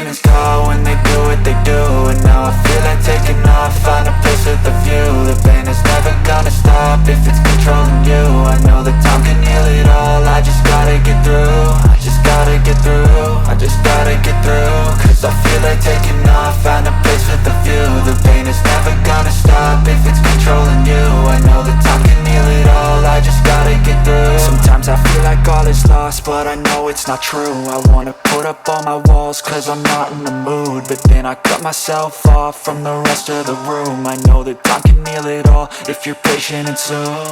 demons call when they do what they do. And now I feel like taking off, find a place with a view. The pain is never gonna stop if it's controlling you. I know that time can heal it all, I just gotta get through. I just gotta get through, I just gotta get through. Cause I feel like taking off, find a place with a view. The pain is never gonna stop if it's controlling you. I know that time can heal it all, I just gotta get through. Sometimes I feel like all is lost, but I know it's not true. I wanna put up all my walls cause I'm not in the mood, but then I cut myself off from the rest of the room. I know that time can heal it all if you're patient and soon.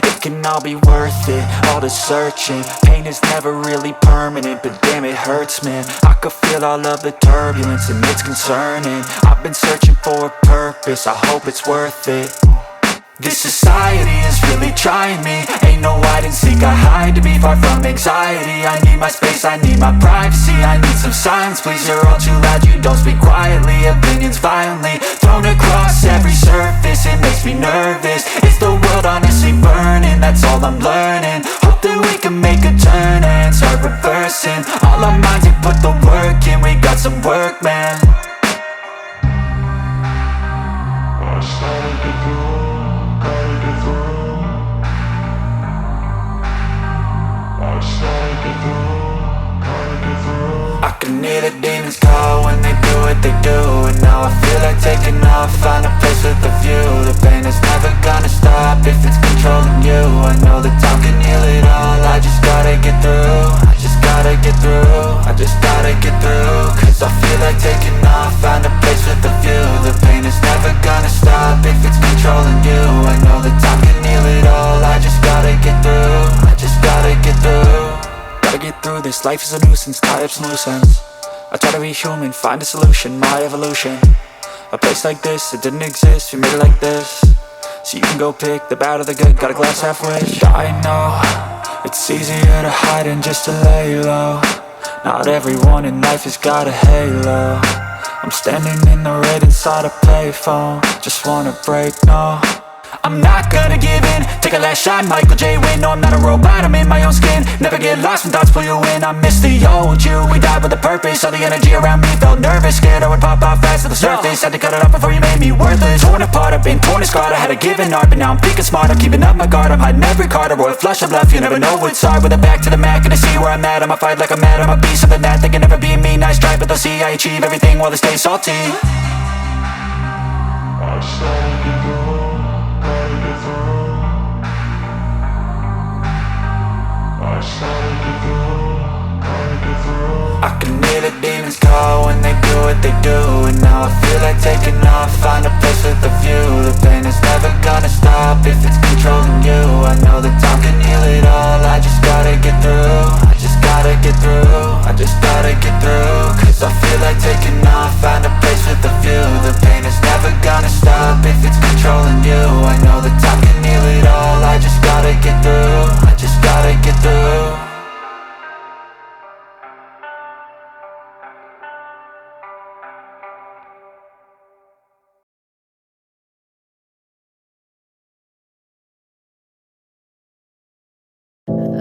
It can all be worth it, all the searching. Pain is never really permanent, but damn it hurts, man. I could feel all of the turbulence and it's concerning. I've been searching for a purpose, I hope it's worth it. This society is really trying me. Ain't no hide and seek, I hide to be far from anxiety. I need my space, I need my privacy. I need some silence, please, you're all too loud. You don't speak quietly, opinions violently thrown across every surface. It makes me nervous, it's the world honestly burning. That's all I'm learning, hope that we can make a turn and start reversing. All our minds, we put the work in, we got some work, man. I started to go. I can hear the demons call when they do what they do. And now I feel like taking off, find a place with a view. The pain is never gonna stop if it's controlling you. I know that time can heal it all, I just gotta get through. I just gotta get through, I just gotta get through. Cause I feel like taking off, find a place with a view. The pain is never gonna stop if it's controlling you. I know that time can heal it all, I just gotta get through. I just gotta get through. Gotta get through this, life is a nuisance, tie up some loose ends. I try to be human, find a solution, my evolution. A place like this, it didn't exist, we made it like this. So you can go pick the bad or the good, got a glass halfway. I know, it's easier to hide than just to lay low. Not everyone in life has got a halo. I'm standing in the red inside a payphone, just wanna break, no. I'm not gonna give in, take a last shot, Michael J. Win. No, I'm not a robot, I'm in my own skin. Never get lost when thoughts pull you in. I miss the old you, we died with a purpose. All the energy around me felt nervous, scared I would pop off fast to the surface. Had to cut it off before you made me worthless. Torn apart, I've been torn and scarred. I had a given art, but now I'm thinking smart. I'm keeping up my guard, I'm hiding every card. A royal flush of love, you never know what's hard. With a back to the mat, gonna see where I'm at. I'ma fight like I'm mad, I'ma be something that they can never be me. Nice try, but they'll see I achieve everything while they stay salty. I started to go, gotta get through. I started to go, gotta get through. I can hear the demons call when they do what they do. And now I feel like taking off, find a place with a view. The pain is never gonna stop if it's controlling you. I know that time can heal it all, I just gotta get through. I just gotta get through, I just gotta get through. Cause I feel like taking off, find a place with a view. The pain is never gonna stop if it's controlling you. I know that time can heal it all, I just gotta get through. I just gotta get through.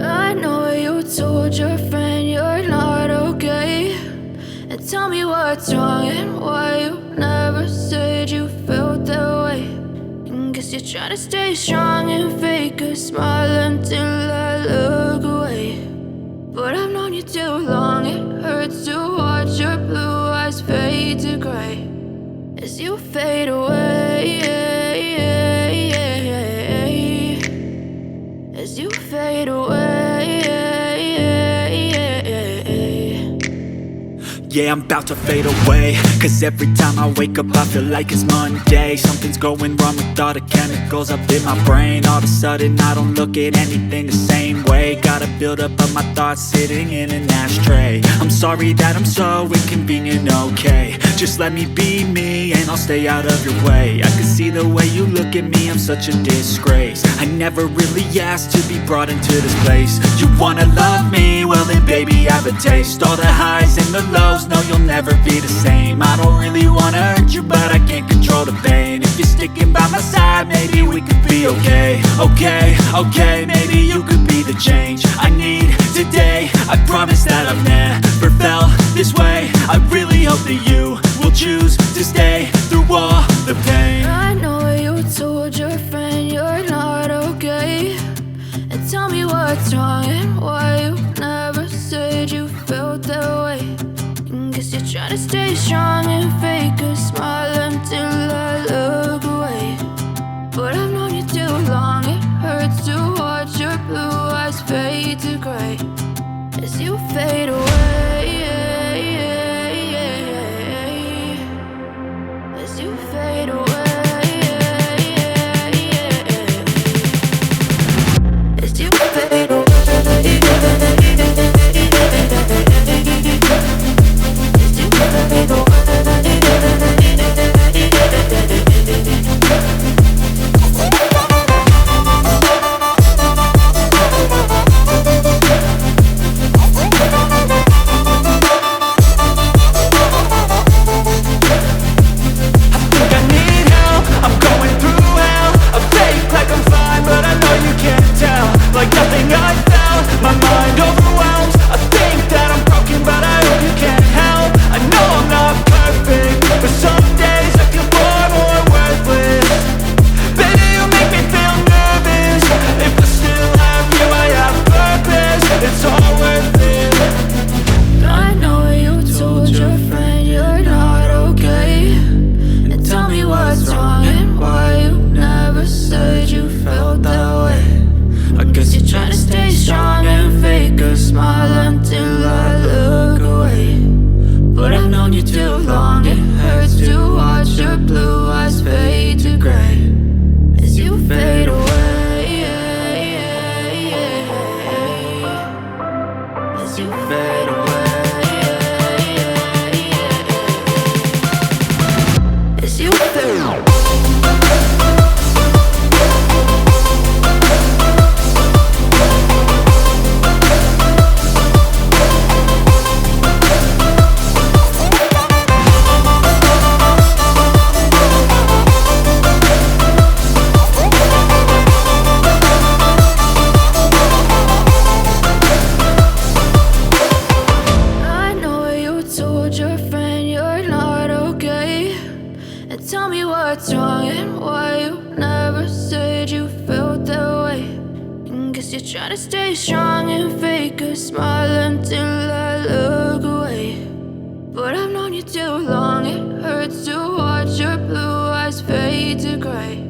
I know you told your friend you're not okay, and tell me what's wrong and why you never said you felt that way. And guess you're trying to stay strong and fake a smile until I look away. But I've known you too long, it hurts to watch your blue eyes fade to gray as you fade away, as you fade away. Yeah, I'm about to fade away, cause every time I wake up I feel like it's Monday. Something's going wrong with all the chemicals up in my brain. All of a sudden I don't look at anything the same way. Gotta build up of my thoughts sitting in an ashtray. I'm sorry that I'm so inconvenient, okay. Just let me be me and I'll stay out of your way. I can see the way you look at me, I'm such a disgrace. I never really asked to be brought into this place. You wanna love me? Well then baby I have a taste. All the highs and the lows, no you'll never be the same. I don't really wanna hurt you but I can't control the pain. If you're sticking by my side maybe we could be okay. Okay, maybe you could be the change I need today. I promise that I've never felt this way. I really hope hope that you will choose to stay through all the pain. I know you told your friend you're not okay, and tell me what's wrong and why you never said you felt that way. Guess you're trying to stay strong and fake a smile until I look away. But I've known you too long, it hurts to watch your blue eyes fade to gray as you fade away. As you fade away. As you fade away. Like nothing I found, my mind overwhelms. I think that I'm broken, but I hope you can't help. I know I'm not perfect, but some days I feel far more worthless. Baby, you make me feel nervous. If I still have you, I have purpose. It's all worth it. I know you told your friend you're not okay, and tell me what's wrong and why you never said you felt that way. I guess you're trying to stay strong and fake a smile until I look away. But I've known you too long, it hurts to watch your blue eyes fade to gray as you fade away. As you fade away. As you fade away. Tell me what's wrong and why you never said you felt that way. Guess you're trying to stay strong and fake a smile until I look away. But I've known you too long, it hurts to watch your blue eyes fade to gray.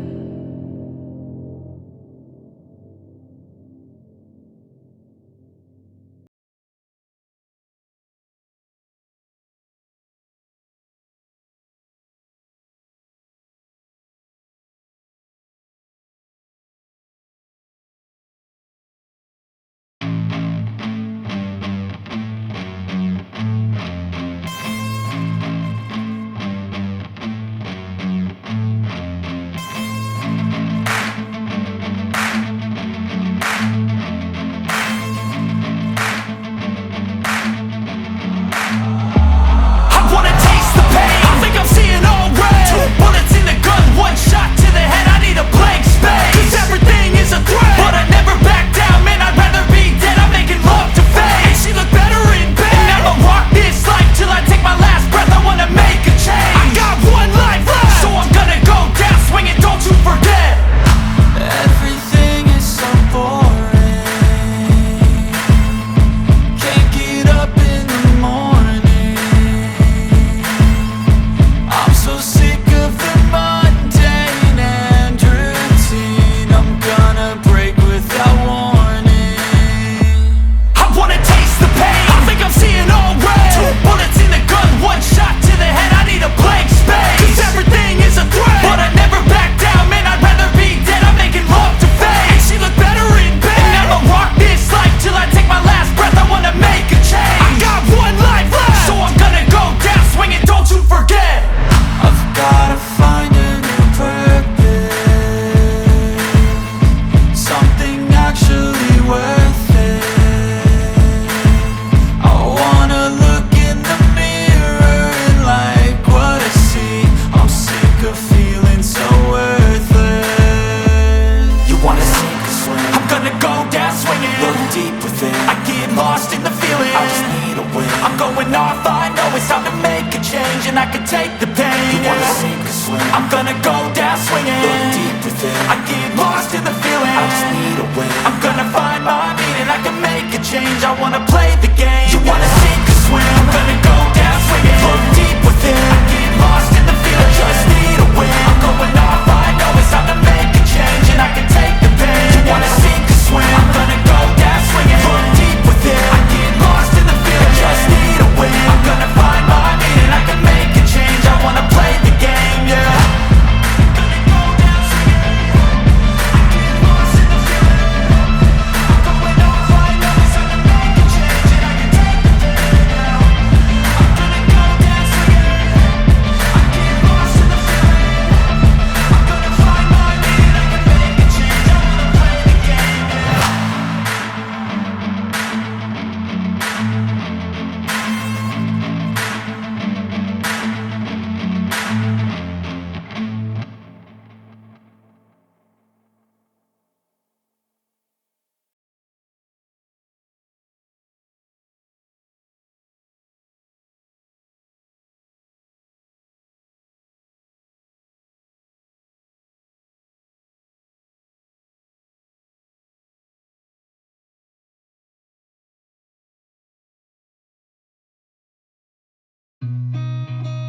within. I get lost in the feeling, I just need a win. I'm gonna find my meaning, I can make a change. I wanna play the game, you wanna sink or swim. I'm gonna go down swinging, look deep within. I get lost in the feeling, I just need a win. I'm going off, I know it's time to make a change, and I can take the pain. You wanna sink or swim, I'm gonna go down swinging, look deep within. I get lost in the feeling, I just need a win. I'm gonna find my meaning, I can make a change. I wanna play the game, yeah.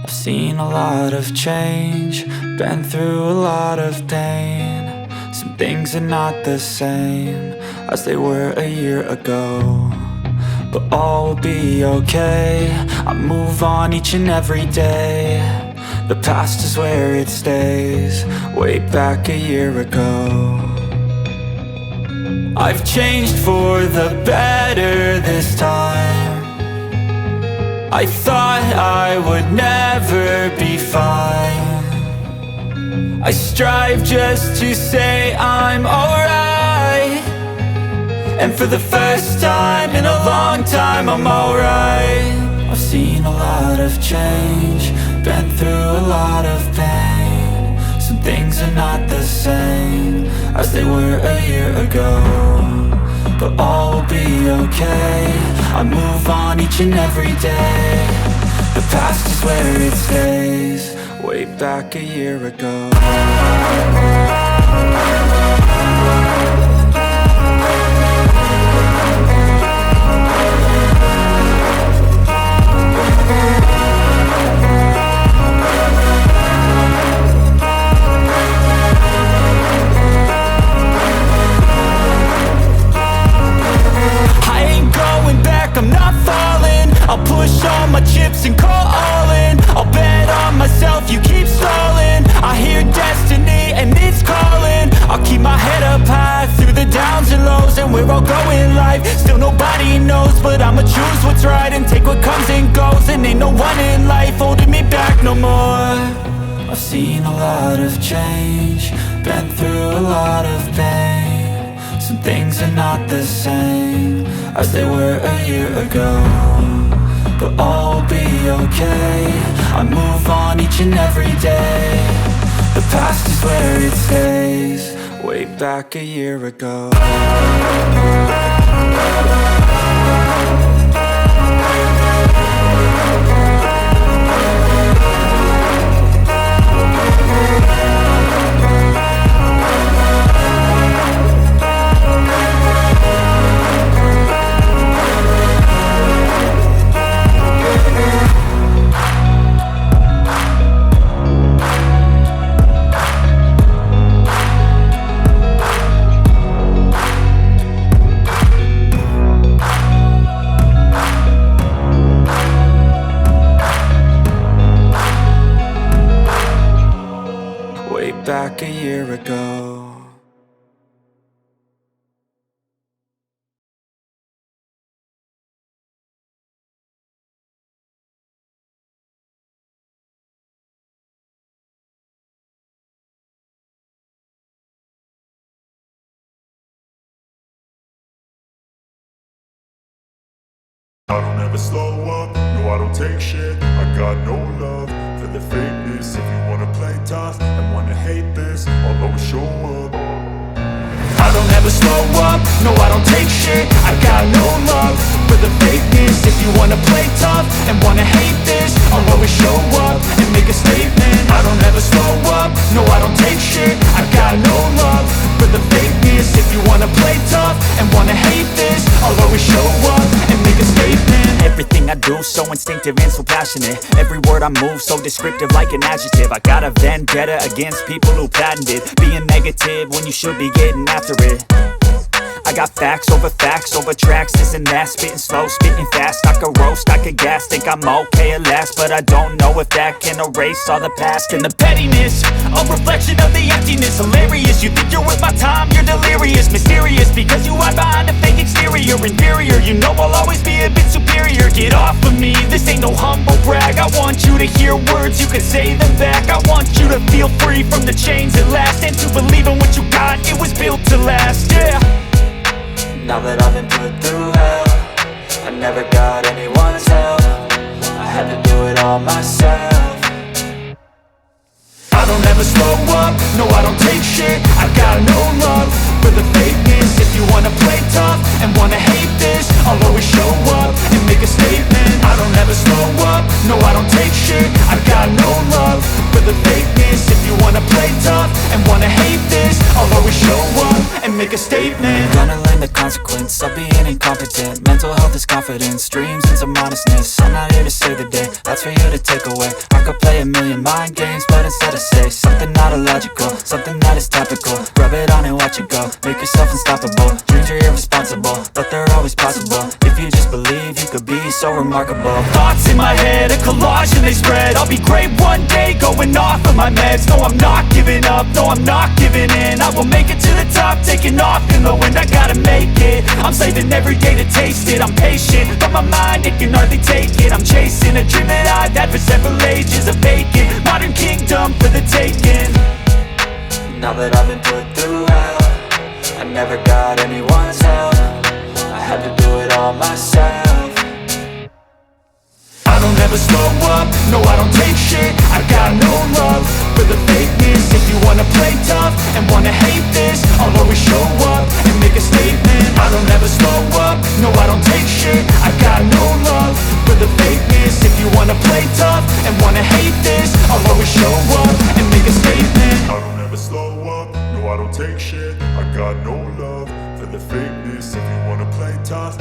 I've seen a lot of change, been through a lot of pain. Some things are not the same as they were a year ago, but all will be okay. I move on each and every day. The past is where it stays, way back a year ago. I've changed for the better this time. I thought I would never be fine. I strive just to say I'm alright, and for the first time in a long time I'm alright. I've seen a lot of change, been through a lot of pain. Some things are not the same as they were a year ago, but all will be okay. I move on each and every day. The past is where it stays, way back a year ago. I'm not falling, I'll push all my chips and call all in. I'll bet on myself, you keep stalling. I hear destiny and it's calling. I'll keep my head up high through the downs and lows, and we're all going life. Still nobody knows, but I'ma choose what's right and take what comes and goes. And ain't no one in life holding me back no more. I've seen a lot of change, been through a lot of pain. Some things are not the same as they were a year ago, but all will be okay. I move on each and every day. The past is where it stays, way back a year ago. Back a year ago. I don't ever slow up, no I don't take shit. I got no love for the fakeness. If you wanna play tough and wanna hate this, I'll always show up. I don't ever slow up, no I don't take shit. I got no love for the fakeness. If you wanna play tough and wanna hate this, I'll always show up and make a statement. I don't ever slow up, no I don't take shit. I got no you wanna play tough and wanna hate this, I'll always show up and make a statement. Everything I do so instinctive and so passionate. Every word I move so descriptive like an adjective. I got a vendetta against people who patented being negative when you should be getting after it. I got facts over tracks, this and that. Spitting slow, spitting fast. I could roast, I could gas. Think I'm okay at last, but I don't know if that can erase all the past. And the pettiness, a reflection of the emptiness. Hilarious, you think you're worth my time, you're delirious. Mysterious, because you hide behind a fake exterior. Inferior, you know I'll always be a bit superior. Get off of me, this ain't no humble brag. I want you to hear words, you can say them back. I want you to feel free from the chains at last, and to believe in what you got, it was built to last, yeah. Now that I've been put through hell, I never got anyone's help. I had to do it all myself. I don't ever slow up, no I don't take shit. I got no love for the fakeness. If you wanna play tough and wanna hate this, I'll always show up and make a statement. I don't ever slow up, no I don't take shit. I got no love for the fakeness. If you wanna play tough and wanna hate this, I'll always show up and make a statement. Gonna learn the consequence of being incompetent. Mental health is confidence, dreams and some modestness. I'm not here to save the day, that's for you to take away. I could play a million mind games, but instead I say something not illogical, something that is topical. Rub it on and watch it go, make yourself unstoppable. Dreams are irresponsible, but they're always possible. If you just believe, you could be so remarkable. Thoughts in my head, a collage and they spread. I'll be great one day, going off of my meds. No, I'm not giving up, no, I'm not giving in. I will make it to the top, taking off in the wind. I gotta make it, I'm saving every day to taste it. I'm patient, but my mind, it can hardly take it. I'm chasing a dream that I've had for several ages. A vacant, modern kingdom for the taking. Now that I've been put through hell, I never got anyone's help. I had to do it all myself. I don't ever slow up, no I don't take shit. I got no love for the fakeness. If you wanna play tough and wanna hate this, I'll always show up and make a statement. I don't ever slow up, no I don't take shit. I got no love for the fakeness. If you wanna play tough and wanna hate this, I'll always show up and make a statement. I don't ever slow up, no I don't take shit. I got no love for the fakeness. If you wanna play tough